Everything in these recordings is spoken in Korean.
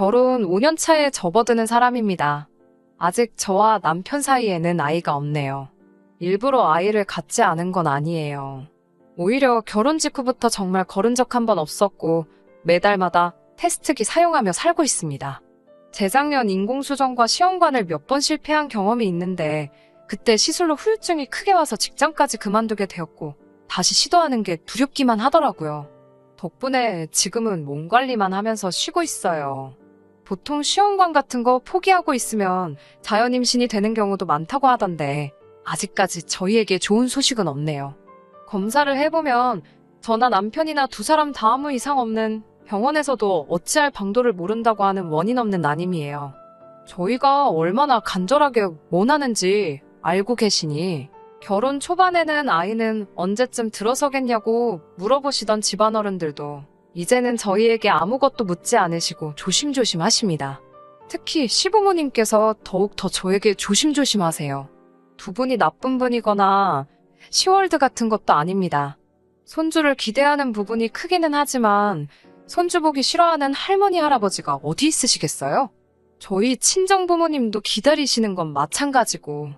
결혼 5년 차에 접어드는 사람입니다. 아직 저와 남편 사이에는 아이가 없네요. 일부러 아이를 갖지 않은 건 아니에요. 오히려 결혼 직후부터 정말 걸은 적 한 번 없었고 매달마다 테스트기 사용하며 살고 있습니다. 재작년 인공수정과 시험관을 몇 번 실패한 경험이 있는데 그때 시술로 후유증이 크게 와서 직장까지 그만두게 되었고 다시 시도하는 게 두렵기만 하더라고요. 덕분에 지금은 몸 관리만 하면서 쉬고 있어요. 보통 시험관 같은 거 포기하고 있으면 자연 임신이 되는 경우도 많다고 하던데 아직까지 저희에게 좋은 소식은 없네요. 검사를 해보면 저나 남편이나 두 사람 다 아무 이상 없는, 병원에서도 어찌할 방도를 모른다고 하는 원인 없는 난임이에요. 저희가 얼마나 간절하게 원하는지 알고 계시니 결혼 초반에는 아이는 언제쯤 들어서겠냐고 물어보시던 집안어른들도 이제는 저희에게 아무것도 묻지 않으시고 조심조심 하십니다. 특히 시부모님께서 더욱 더 저에게 조심조심 하세요. 두 분이 나쁜 분이거나 시월드 같은 것도 아닙니다. 손주를 기대하는 부분이 크기는 하지만 손주 보기 싫어하는 할머니, 할아버지가 어디 있으시겠어요? 저희 친정부모님도 기다리시는 건 마찬가지고.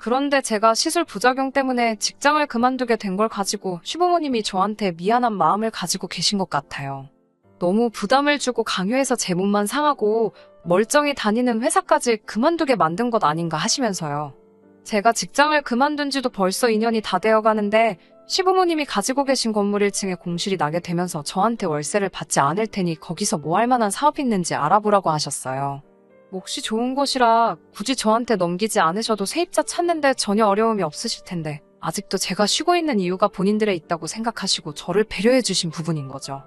그런데 제가 시술 부작용 때문에 직장을 그만두게 된 걸 가지고 시부모님이 저한테 미안한 마음을 가지고 계신 것 같아요. 너무 부담을 주고 강요해서 제 몸만 상하고 멀쩡히 다니는 회사까지 그만두게 만든 것 아닌가 하시면서요. 제가 직장을 그만둔 지도 벌써 2년이 다 되어 가는데 시부모님이 가지고 계신 건물 1층에 공실이 나게 되면서 저한테 월세를 받지 않을 테니 거기서 뭐 할 만한 사업이 있는지 알아보라고 하셨어요. 몫이 좋은 곳이라 굳이 저한테 넘기지 않으셔도 세입자 찾는데 전혀 어려움이 없으실 텐데 아직도 제가 쉬고 있는 이유가 본인들에 있다고 생각하시고 저를 배려해 주신 부분인 거죠.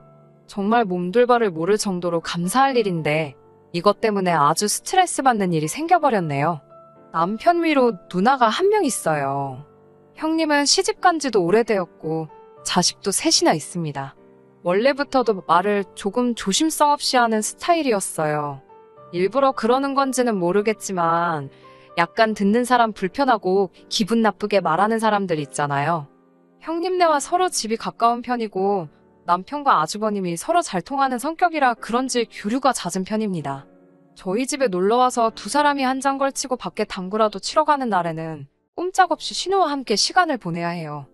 정말 몸둘바를 모를 정도로 감사할 일인데 이것 때문에 아주 스트레스 받는 일이 생겨버렸네요. 남편 위로 누나가 한 명 있어요. 형님은 시집 간 지도 오래되었고 자식도 셋이나 있습니다. 원래부터도 말을 조금 조심성 없이 하는 스타일이었어요. 일부러 그러는 건지는 모르겠지만 약간 듣는 사람 불편하고 기분 나쁘게 말하는 사람들 있잖아요. 형님네와 서로 집이 가까운 편이고 남편과 아주버님이 서로 잘 통하는 성격이라 그런지 교류가 잦은 편입니다. 저희 집에 놀러와서 두 사람이 한 장 걸치고 밖에 당구라도 치러 가는 날에는 꼼짝없이 신우와 함께 시간을 보내야 해요.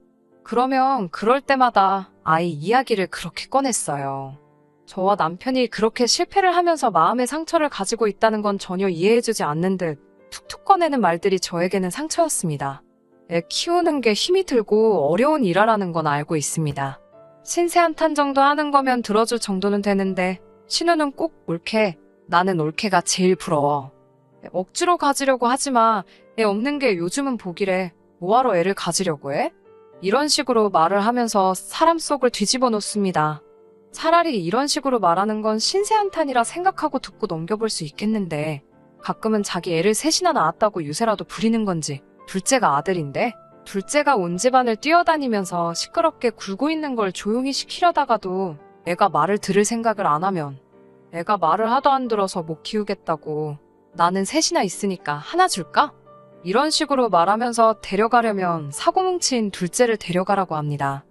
그러면 그럴 때마다 아이 이야기를 그렇게 꺼냈어요. 저와 남편이 그렇게 실패를 하면서 마음의 상처를 가지고 있다는 건 전혀 이해해주지 않는 듯 툭툭 꺼내는 말들이 저에게는 상처였습니다. 애 키우는 게 힘이 들고 어려운 일이라는 건 알고 있습니다. 신세 한탄 정도 하는 거면 들어줄 정도는 되는데 신우는 꼭 옳게, 나는 옳게가 제일 부러워. 억지로 가지려고 하지마. 애 없는 게 요즘은 복이래. 뭐하러 애를 가지려고 해? 이런 식으로 말을 하면서 사람 속을 뒤집어 놓습니다. 차라리 이런 식으로 말하는 건 신세한탄이라 생각하고 듣고 넘겨볼 수 있겠는데 가끔은 자기 애를 셋이나 낳았다고 유세라도 부리는 건지. 둘째가 아들인데 둘째가 온 집안을 뛰어다니면서 시끄럽게 굴고 있는 걸 조용히 시키려다가도 애가 말을 들을 생각을 안 하면 애가 말을 하도 안 들어서 못 키우겠다고 나는 셋이나 있으니까 하나 줄까? 이런 식으로 말하면서 데려가려면 사고뭉치인 둘째를 데려가라고 합니다.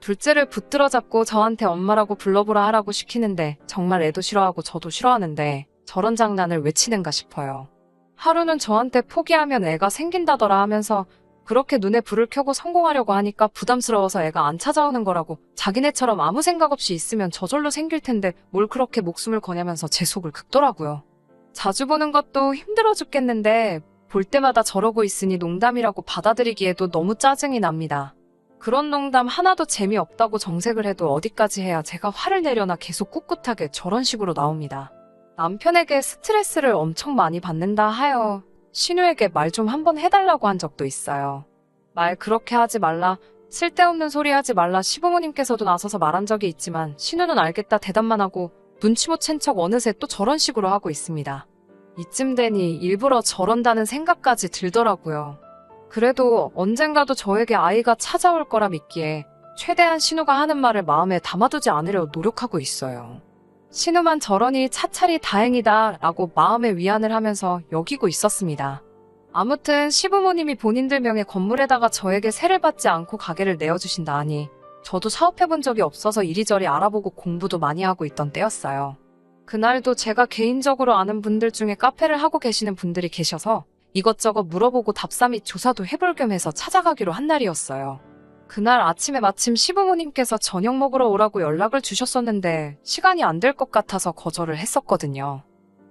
둘째를 붙들어 잡고 저한테 엄마라고 불러보라 하라고 시키는데 정말 애도 싫어하고 저도 싫어하는데 저런 장난을 왜 치는가 싶어요. 하루는 저한테 포기하면 애가 생긴다더라 하면서 그렇게 눈에 불을 켜고 성공하려고 하니까 부담스러워서 애가 안 찾아오는 거라고 자기네처럼 아무 생각 없이 있으면 저절로 생길 텐데 뭘 그렇게 목숨을 거냐면서 제 속을 긁더라고요. 자주 보는 것도 힘들어 죽겠는데 볼 때마다 저러고 있으니 농담이라고 받아들이기에도 너무 짜증이 납니다. 그런 농담 하나도 재미없다고 정색을 해도 어디까지 해야 제가 화를 내려나 계속 꿋꿋하게 저런 식으로 나옵니다. 남편에게 스트레스를 엄청 많이 받는다 하여 신우에게 말 좀 한번 해달라고 한 적도 있어요. 말 그렇게 하지 말라, 쓸데없는 소리 하지 말라 시부모님께서도 나서서 말한 적이 있지만 신우는 알겠다 대답만 하고 눈치 못 챈 척 어느새 또 저런 식으로 하고 있습니다. 이쯤 되니 일부러 저런다는 생각까지 들더라고요. 그래도 언젠가도 저에게 아이가 찾아올 거라 믿기에 최대한 신우가 하는 말을 마음에 담아두지 않으려 노력하고 있어요. 신우만 저러니 차차리 다행이다 라고 마음의 위안을 하면서 여기고 있었습니다. 아무튼 시부모님이 본인들 명의 건물에다가 저에게 세를 받지 않고 가게를 내어주신다 하니 저도 사업해본 적이 없어서 이리저리 알아보고 공부도 많이 하고 있던 때였어요. 그날도 제가 개인적으로 아는 분들 중에 카페를 하고 계시는 분들이 계셔서 이것저것 물어보고 답사 및 조사도 해볼 겸 해서 찾아가기로 한 날이었어요. 그날 아침에 마침 시부모님께서 저녁 먹으러 오라고 연락을 주셨었는데 시간이 안 될 것 같아서 거절을 했었거든요.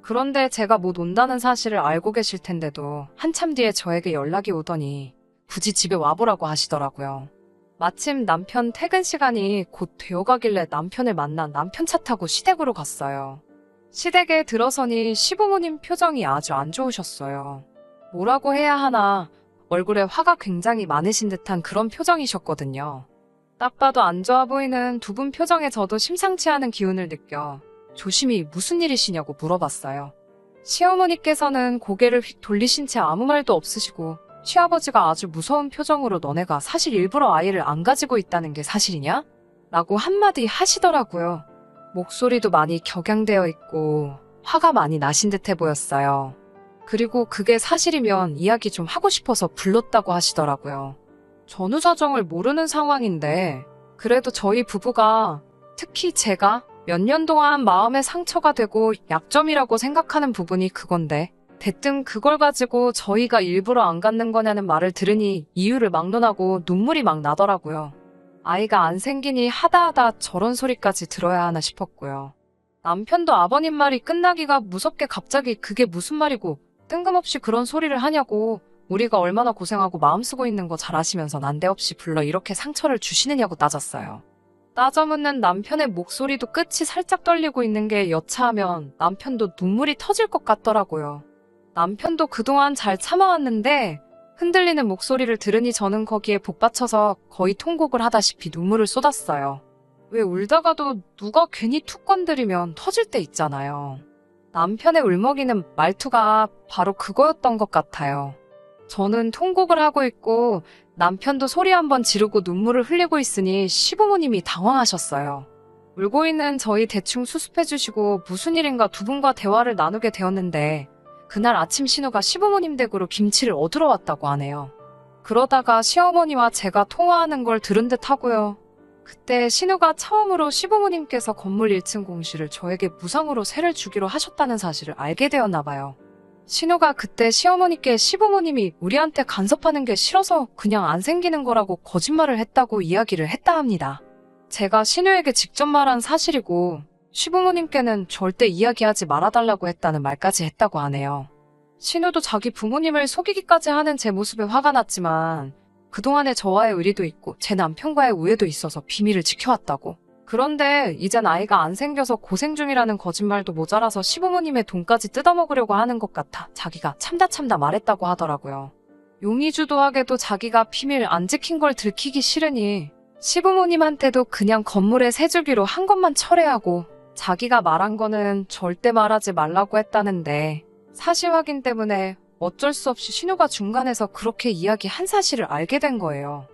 그런데 제가 못 온다는 사실을 알고 계실 텐데도 한참 뒤에 저에게 연락이 오더니 굳이 집에 와보라고 하시더라고요. 마침 남편 퇴근 시간이 곧 되어가길래 남편을 만나 남편 차 타고 시댁으로 갔어요. 시댁에 들어서니 시부모님 표정이 아주 안 좋으셨어요. 뭐라고 해야 하나, 얼굴에 화가 굉장히 많으신 듯한 그런 표정이셨거든요. 딱 봐도 안 좋아 보이는 두 분 표정에 저도 심상치 않은 기운을 느껴 조심히 무슨 일이시냐고 물어봤어요. 시어머니께서는 고개를 휙 돌리신 채 아무 말도 없으시고 시아버지가 아주 무서운 표정으로 너네가 사실 일부러 아이를 안 가지고 있다는 게 사실이냐? 라고 한마디 하시더라고요. 목소리도 많이 격양되어 있고 화가 많이 나신 듯해 보였어요. 그리고 그게 사실이면 이야기 좀 하고 싶어서 불렀다고 하시더라고요. 전후 사정을 모르는 상황인데 그래도 저희 부부가 특히 제가 몇 년 동안 마음에 상처가 되고 약점이라고 생각하는 부분이 그건데 대뜸 그걸 가지고 저희가 일부러 안 갖는 거냐는 말을 들으니 이유를 막론하고 눈물이 막 나더라고요. 아이가 안 생기니 하다하다 저런 소리까지 들어야 하나 싶었고요. 남편도 아버님 말이 끝나기가 무섭게 갑자기 그게 무슨 말이고 뜬금없이 그런 소리를 하냐고 우리가 얼마나 고생하고 마음 쓰고 있는 거 잘 아시면서 난데없이 불러 이렇게 상처를 주시느냐고 따졌어요. 따져 묻는 남편의 목소리도 끝이 살짝 떨리고 있는 게 여차하면 남편도 눈물이 터질 것 같더라고요. 남편도 그동안 잘 참아왔는데 흔들리는 목소리를 들으니 저는 거기에 복받쳐서 거의 통곡을 하다시피 눈물을 쏟았어요. 왜 울다가도 누가 괜히 툭 건드리면 터질 때 있잖아요. 남편의 울먹이는 말투가 바로 그거였던 것 같아요. 저는 통곡을 하고 있고 남편도 소리 한번 지르고 눈물을 흘리고 있으니 시부모님이 당황하셨어요. 울고 있는 저희 대충 수습해주시고 무슨 일인가 두 분과 대화를 나누게 되었는데 그날 아침 신우가 시부모님 댁으로 김치를 얻으러 왔다고 하네요. 그러다가 시어머니와 제가 통화하는 걸 들은 듯 하고요. 그때 신우가 처음으로 시부모님께서 건물 1층 공실을 저에게 무상으로 세를 주기로 하셨다는 사실을 알게 되었나 봐요. 신우가 그때 시어머니께 시부모님이 우리한테 간섭하는 게 싫어서 그냥 안 생기는 거라고 거짓말을 했다고 이야기를 했다 합니다. 제가 신우에게 직접 말한 사실이고 시부모님께는 절대 이야기하지 말아달라고 했다는 말까지 했다고 하네요. 신우도 자기 부모님을 속이기까지 하는 제 모습에 화가 났지만 그동안에 저와의 의리도 있고 제 남편과의 우애도 있어서 비밀을 지켜왔다고. 그런데 이젠 아이가 안 생겨서 고생 중이라는 거짓말도 모자라서 시부모님의 돈까지 뜯어먹으려고 하는 것 같아 자기가 참다 말했다고 하더라고요. 용의주도하게도 자기가 비밀 안 지킨 걸 들키기 싫으니 시부모님한테도 그냥 건물에 세 주기로 한 것만 철회하고 자기가 말한 거는 절대 말하지 말라고 했다는데 사실 확인 때문에 어쩔 수 없이 신우가 중간에서 그렇게 이야기한 사실을 알게 된 거예요.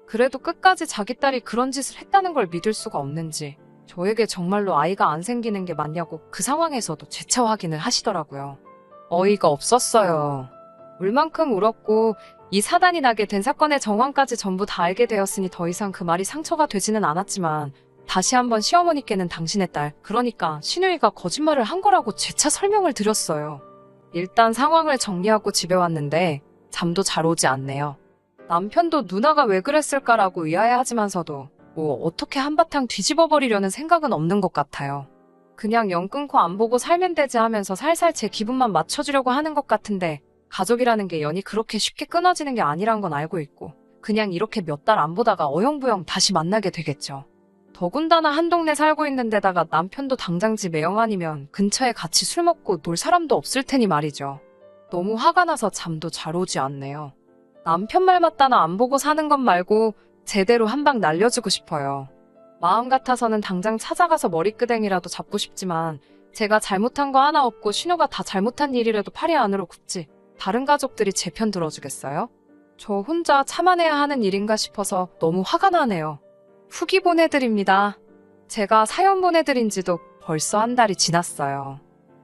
그래도 끝까지 자기 딸이 그런 짓을 했다는 걸 믿을 수가 없는지 저에게 정말로 아이가 안 생기는 게 맞냐고 그 상황에서도 재차 확인을 하시더라고요. 어이가 없었어요. 울 만큼 울었고 이 사단이 나게 된 사건의 정황까지 전부 다 알게 되었으니 더 이상 그 말이 상처가 되지는 않았지만 다시 한번 시어머니께는 당신의 딸, 그러니까 신우이가 거짓말을 한 거라고 재차 설명을 드렸어요. 일단 상황을 정리하고 집에 왔는데 잠도 잘 오지 않네요. 남편도 누나가 왜 그랬을까라고 의아해하지만서도 뭐 어떻게 한바탕 뒤집어버리려는 생각은 없는 것 같아요. 그냥 영 끊고 안 보고 살면 되지 하면서 살살 제 기분만 맞춰주려고 하는 것 같은데 가족이라는 게 연이 그렇게 쉽게 끊어지는 게 아니란 건 알고 있고 그냥 이렇게 몇 달 안 보다가 어영부영 다시 만나게 되겠죠. 더군다나 한 동네 살고 있는 데다가 남편도 당장 집 애영 아니면 근처에 같이 술 먹고 놀 사람도 없을 테니 말이죠. 너무 화가 나서 잠도 잘 오지 않네요. 남편 말 맞다나 안 보고 사는 것 말고 제대로 한 방 날려주고 싶어요. 마음 같아서는 당장 찾아가서 머리끄댕이라도 잡고 싶지만 제가 잘못한 거 하나 없고 신우가 다 잘못한 일이라도 팔이 안으로 굽지 다른 가족들이 제 편 들어주겠어요? 저 혼자 참아내야 하는 일인가 싶어서 너무 화가 나네요. 후기 보내드립니다. 제가 사연 보내드린 지도 벌써 한 달이 지났어요.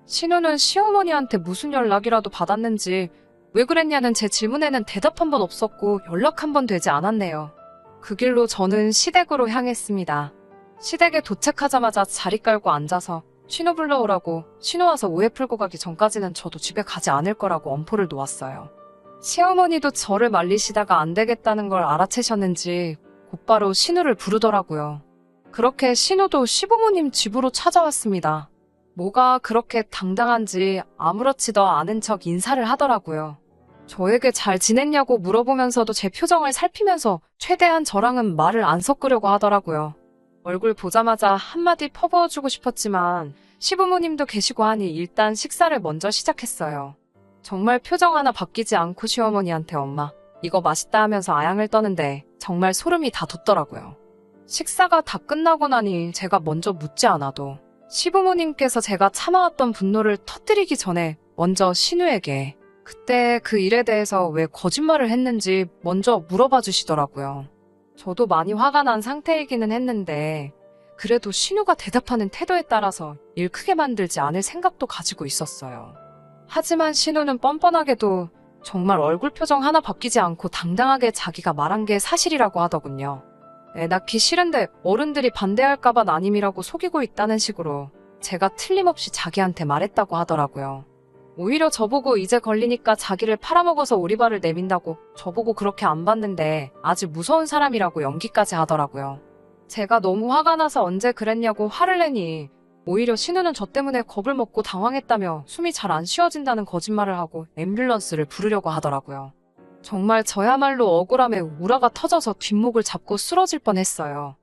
신우는 시어머니한테 무슨 연락이라도 받았는지 왜 그랬냐는 제 질문에는 대답 한 번 없었고 연락 한 번 되지 않았네요. 그 길로 저는 시댁으로 향했습니다. 시댁에 도착하자마자 자리 깔고 앉아서 신우 불러오라고. 신우 와서 오해 풀고 가기 전까지는 저도 집에 가지 않을 거라고 엄포를 놓았어요. 시어머니도 저를 말리시다가 안 되겠다는 걸 알아채셨는지 곧바로 신우를 부르더라고요. 그렇게 신우도 시부모님 집으로 찾아왔습니다. 뭐가 그렇게 당당한지 아무렇지도 않은 척 인사를 하더라고요. 저에게 잘 지냈냐고 물어보면서도 제 표정을 살피면서 최대한 저랑은 말을 안 섞으려고 하더라고요. 얼굴 보자마자 한마디 퍼부어주고 싶었지만 시부모님도 계시고 하니 일단 식사를 먼저 시작했어요. 정말 표정 하나 바뀌지 않고 시어머니한테 엄마, 이거 맛있다 하면서 아양을 떠는데 정말 소름이 다 돋더라고요. 식사가 다 끝나고 나니 제가 먼저 묻지 않아도 시부모님께서 제가 참아왔던 분노를 터뜨리기 전에 먼저 신우에게 그때 그 일에 대해서 왜 거짓말을 했는지 먼저 물어봐 주시더라고요. 저도 많이 화가 난 상태이기는 했는데 그래도 신우가 대답하는 태도에 따라서 일 크게 만들지 않을 생각도 가지고 있었어요. 하지만 신우는 뻔뻔하게도 정말 얼굴 표정 하나 바뀌지 않고 당당하게 자기가 말한 게 사실이라고 하더군요. 애 낳기 싫은데 어른들이 반대할까봐 난임이라고 속이고 있다는 식으로 제가 틀림없이 자기한테 말했다고 하더라고요. 오히려 저보고 이제 걸리니까 자기를 팔아먹어서 오리발을 내민다고 저보고 그렇게 안 봤는데 아주 무서운 사람이라고 연기까지 하더라고요. 제가 너무 화가 나서 언제 그랬냐고 화를 내니 오히려 신우는 저 때문에 겁을 먹고 당황했다며 숨이 잘 안 쉬어진다는 거짓말을 하고 앰뷸런스를 부르려고 하더라고요. 정말 저야말로 억울함에 우라가 터져서 뒷목을 잡고 쓰러질 뻔했어요.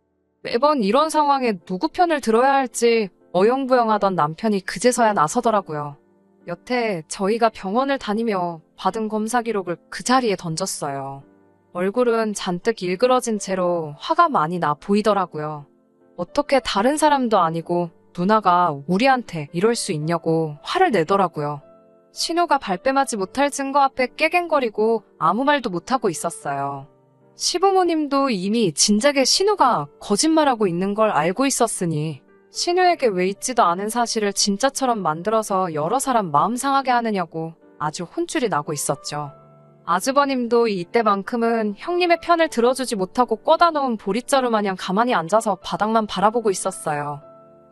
매번 이런 상황에 누구 편을 들어야 할지 어영부영하던 남편이 그제서야 나서더라고요. 여태 저희가 병원을 다니며 받은 검사 기록을 그 자리에 던졌어요. 얼굴은 잔뜩 일그러진 채로 화가 많이 나 보이더라고요. 어떻게 다른 사람도 아니고 누나가 우리한테 이럴 수 있냐고 화를 내더라고요. 신우가 발뺌하지 못할 증거 앞에 깨갱거리고 아무 말도 못하고 있었어요. 시부모님도 이미 진작에 신우가 거짓말하고 있는 걸 알고 있었으니 신우에게 왜 있지도 않은 사실을 진짜처럼 만들어서 여러 사람 마음 상하게 하느냐고 아주 혼쭐이 나고 있었죠. 아주버님도 이때만큼은 형님의 편을 들어주지 못하고 꿔다 놓은 보릿자루 마냥 가만히 앉아서 바닥만 바라보고 있었어요.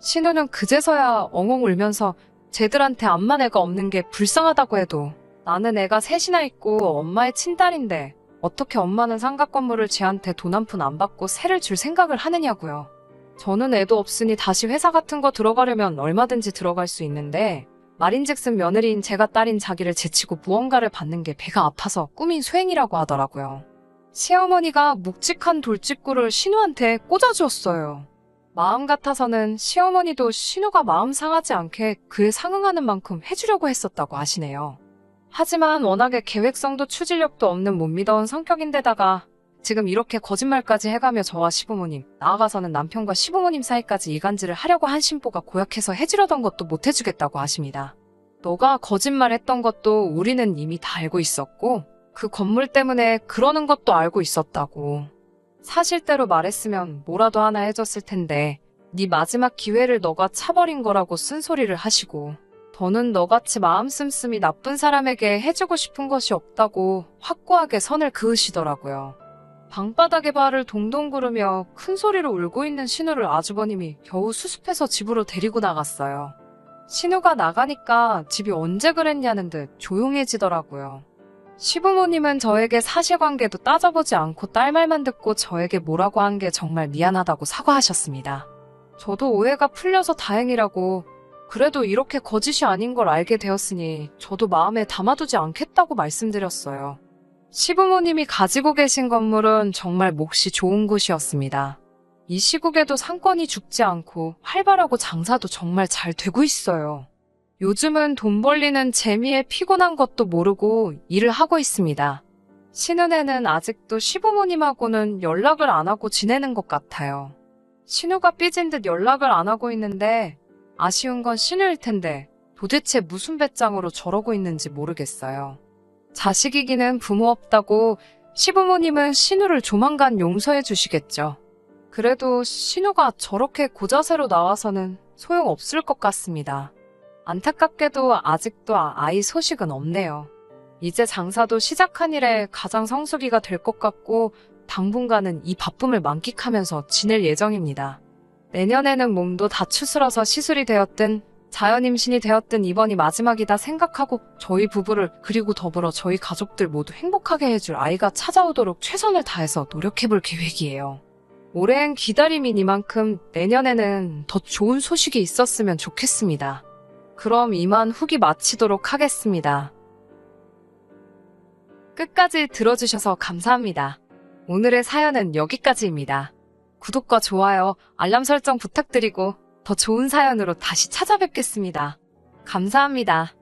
신우는 그제서야 엉엉 울면서 쟤들한테 암만 애가 없는 게 불쌍하다고 해도 나는 애가 셋이나 있고 엄마의 친딸인데 어떻게 엄마는 상가 건물을 쟤한테 돈 한 푼 안 받고 세를 줄 생각을 하느냐고요. 저는 애도 없으니 다시 회사 같은 거 들어가려면 얼마든지 들어갈 수 있는데 말인즉슨 며느리인 제가 딸인 자기를 제치고 무언가를 받는 게 배가 아파서 꾸민 수행이라고 하더라고요. 시어머니가 묵직한 돌직구를 신우한테 꽂아주었어요. 마음 같아서는 시어머니도 신우가 마음 상하지 않게 그에 상응하는 만큼 해주려고 했었다고 하시네요. 하지만 워낙에 계획성도 추진력도 없는 못 믿어온 성격인데다가 지금 이렇게 거짓말까지 해가며 저와 시부모님, 나아가서는 남편과 시부모님 사이까지 이간질을 하려고 한 심보가 고약해서 해주려던 것도 못 해주겠다고 하십니다. 너가 거짓말했던 것도 우리는 이미 다 알고 있었고 그 건물 때문에 그러는 것도 알고 있었다고. 사실대로 말했으면 뭐라도 하나 해줬을 텐데 네 마지막 기회를 너가 차버린 거라고 쓴소리를 하시고 더는 너같이 마음 씀씀이 나쁜 사람에게 해주고 싶은 것이 없다고 확고하게 선을 그으시더라고요. 방바닥에 발을 동동 구르며 큰 소리로 울고 있는 신우를 아주버님이 겨우 수습해서 집으로 데리고 나갔어요. 신우가 나가니까 집이 언제 그랬냐는 듯 조용해지더라고요. 시부모님은 저에게 사실관계도 따져보지 않고 딸 말만 듣고 저에게 뭐라고 한 게 정말 미안하다고 사과하셨습니다. 저도 오해가 풀려서 다행이라고, 그래도 이렇게 거짓이 아닌 걸 알게 되었으니 저도 마음에 담아두지 않겠다고 말씀드렸어요. 시부모님이 가지고 계신 건물은 정말 몫이 좋은 곳이었습니다. 이 시국에도 상권이 죽지 않고 활발하고 장사도 정말 잘 되고 있어요. 요즘은 돈 벌리는 재미에 피곤한 것도 모르고 일을 하고 있습니다. 신우네는 아직도 시부모님하고는 연락을 안 하고 지내는 것 같아요. 신우가 삐진 듯 연락을 안 하고 있는데 아쉬운 건 신우일 텐데 도대체 무슨 배짱으로 저러고 있는지 모르겠어요. 자식이기는 부모 없다고 시부모님은 신우를 조만간 용서해 주시겠죠. 그래도 신우가 저렇게 고자세로 나와서는 소용없을 것 같습니다. 안타깝게도 아직도 아이 소식은 없네요. 이제 장사도 시작한 이래 가장 성수기가 될 것 같고 당분간은 이 바쁨을 만끽하면서 지낼 예정입니다. 내년에는 몸도 다 추스러서 시술이 되었든 자연 임신이 되었든 이번이 마지막이다 생각하고 저희 부부를 그리고 더불어 저희 가족들 모두 행복하게 해줄 아이가 찾아오도록 최선을 다해서 노력해볼 계획이에요. 오랜 기다림이니만큼 내년에는 더 좋은 소식이 있었으면 좋겠습니다. 그럼 이만 후기 마치도록 하겠습니다. 끝까지 들어주셔서 감사합니다. 오늘의 사연은 여기까지입니다. 구독과 좋아요, 알람 설정 부탁드리고 더 좋은 사연으로 다시 찾아뵙겠습니다. 감사합니다.